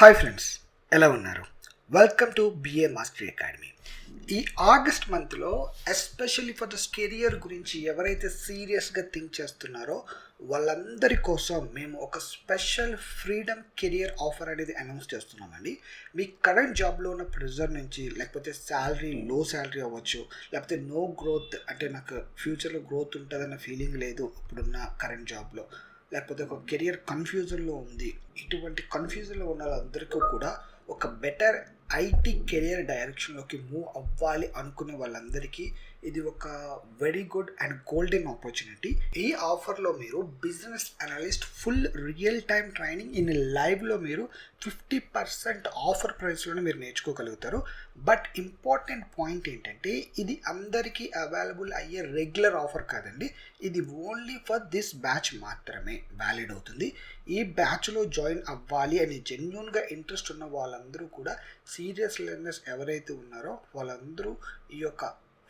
Hi friends, ఎలా ఉన్నారు? Welcome to BA mastery academy. ఈ ఆగస్ట్ మంత్లో ఎస్పెషల్లీ ఫర్ ద కెరియర్ గురించి ఎవరైతే సీరియస్గా థింక్ చేస్తున్నారో వాళ్ళందరి కోసం మేము ఒక స్పెషల్ ఫ్రీడమ్ కెరియర్ ఆఫర్ అనేది అనౌన్స్ చేస్తున్నామండి. మీ కరెంట్ జాబ్లో ఉన్న ప్రెజర్ నుంచి, లేకపోతే శాలరీ లో శాలరీ అవ్వచ్చు, లేకపోతే నో గ్రోత్, అంటే నాకు ఫ్యూచర్లో గ్రోత్ ఉంటుందన్న ఫీలింగ్ లేదు ఇప్పుడున్న కరెంట్ జాబ్లో, లేకపోతే ఒక కెరియర్ కన్ఫ్యూజన్లో ఉంది. ఇటువంటి కన్ఫ్యూజన్లో ఉన్న వాళ్ళందరికీ కూడా ఒక బెటర్ ఐటీ కెరియర్ డైరెక్షన్లోకి మూవ్ అవ్వాలి అనుకునే వాళ్ళందరికీ ఇది ఒక very good and golden opportunity. ఈ ఆఫర్లో మీరు business analyst full real time training in లైవ్లో మీరు 50% ఆఫర్ ప్రైస్లోనే మీరు నేర్చుకోగలుగుతారు. బట్ ఇంపార్టెంట్ పాయింట్ ఏంటంటే ఇది అందరికీ అవైలబుల్ అయ్యే రెగ్యులర్ ఆఫర్ కాదండి. ఇది ఓన్లీ ఫర్ దిస్ బ్యాచ్ మాత్రమే వ్యాలిడ్ అవుతుంది. ఈ బ్యాచ్లో జాయిన్ అవ్వాలి అని జెన్యూన్గా ఇంట్రెస్ట్ ఉన్న వాళ్ళందరూ కూడా, సీరియస్ లెర్నర్స్ ఎవరైతే ఉన్నారో వాళ్ళందరూ ఈ యొక్క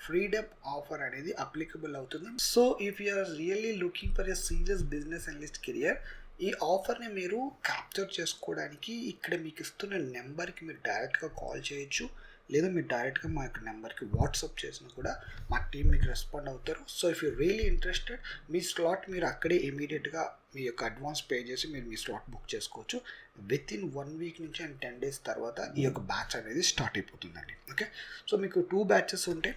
ఫ్రీడమ్ ఆఫర్ అనేది అప్లికబుల్ అవుతుంది. So if you are really looking for a serious business analyst career, ఈ ఆఫర్ని మీరు క్యాప్చర్ చేసుకోవడానికి ఇక్కడ మీకు ఇస్తున్న నెంబర్కి మీరు డైరెక్ట్గా కాల్ చేయొచ్చు, లేదా మీరు డైరెక్ట్గా మా యొక్క నెంబర్కి వాట్సాప్ చేసినా కూడా మా టీం మీకు రెస్పాండ్ అవుతారు. So if you really interested, me slot మీరు అక్కడే ఇమీడియట్గా మీ యొక్క అడ్వాన్స్ పే చేసి మీరు మీ స్లాట్ బుక్ చేసుకోవచ్చు. విత్ ఇన్ 1 వీక్ నుంచి అండ్ 10 డేస్ తర్వాత ఈ యొక్క బ్యాచ్ అనేది స్టార్ట్ అయిపోతుందండి. ఓకే, సో మీకు 2 బ్యాచెస్ ఉంటాయి.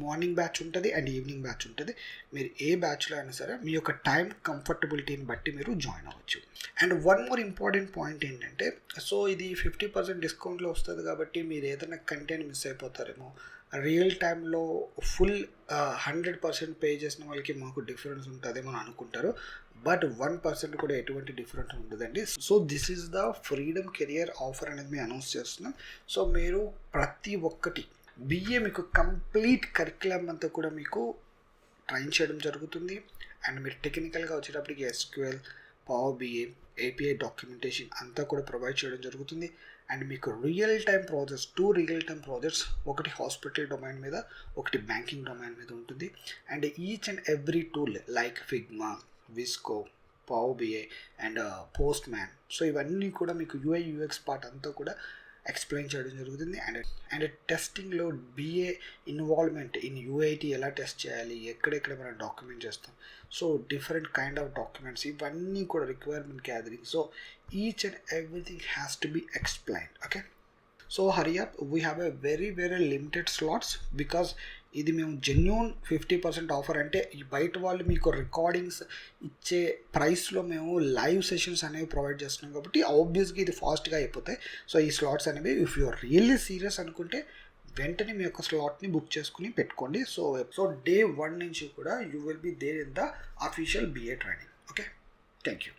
మార్నింగ్ బ్యాచ్ ఉంటుంది అండ్ ఈవినింగ్ బ్యాచ్ ఉంటుంది. మీరు ఏ బ్యాచ్లో అయినా సరే మీ యొక్క టైం కంఫర్టబిలిటీని బట్టి మీరు జాయిన్ అవ్వచ్చు. And one more important point ఏంటంటే, సో ఇది 50% డిస్కౌంట్లో వస్తుంది కాబట్టి మీరు ఏదైనా కంటెంట్ మిస్ అయిపోతారేమో, రియల్ టైంలో ఫుల్ 100% పే చేసిన వాళ్ళకి మాకు డిఫరెన్స్ ఉంటుందేమో అని అనుకుంటారు. బట్ 1% కూడా ఎటువంటి డిఫరెన్స్ ఉండదండి. So this is the freedom career offer అనేది మేము అనౌన్స్ చేస్తున్నాం. సో మీరు ప్రతి ఒక్కటి బిఏ మీకు కంప్లీట్ కరిక్యులం అంతా కూడా మీకు ట్రైన్ చేయడం జరుగుతుంది. అండ్ మీరు టెక్నికల్గా వచ్చేటప్పటికి SQL, power BI, API documentation అంతా కూడా ప్రొవైడ్ చేయడం జరుగుతుంది. అండ్ మీకు real time projects, 2 real time projects, ఒకటి హాస్పిటల్ డొమైన్ మీద, ఒకటి బ్యాంకింగ్ డొమైన్ మీద ఉంటుంది. And each and every tool like Figma, విస్కో, power BI and Postman, so ఇవన్నీ కూడా మీకు యూఐ యూఎక్స్ పార్ట్ అంతా కూడా ఎక్స్ప్లెయిన్ చేయడం జరుగుతుంది. అండ్ టెస్టింగ్లో బిఏ ఇన్వాల్వ్మెంట్ ఇన్ యూఐటీ ఎలా టెస్ట్ చేయాలి, ఎక్కడెక్కడ మనం డాక్యుమెంట్ చేస్తాం, so different kind of documents, ఇవన్నీ కూడా requirement gathering. So each and everything has to be explained. Okay, so hurry up, we have a very limited slots because ఇది మేము genuine 50% offer. అంటే ఈ బయట వాళ్ళు మీకు రికార్డింగ్స్ ఇచ్చే ప్రైస్లో మేము లైవ్ సెషన్స్ అనేవి ప్రొవైడ్ చేస్తున్నాం కాబట్టి ఆబ్వియస్గా ఇది ఫాస్ట్గా అయిపోతాయి. సో ఈ స్లాట్స్ అనేవి if you are really serious అనుకుంటే వెంటనే మీ యొక్క స్లాట్ని బుక్ చేసుకుని పెట్టుకోండి. సో డే 1 నుంచి కూడా you will be there in the official BA training. Okay, thank you.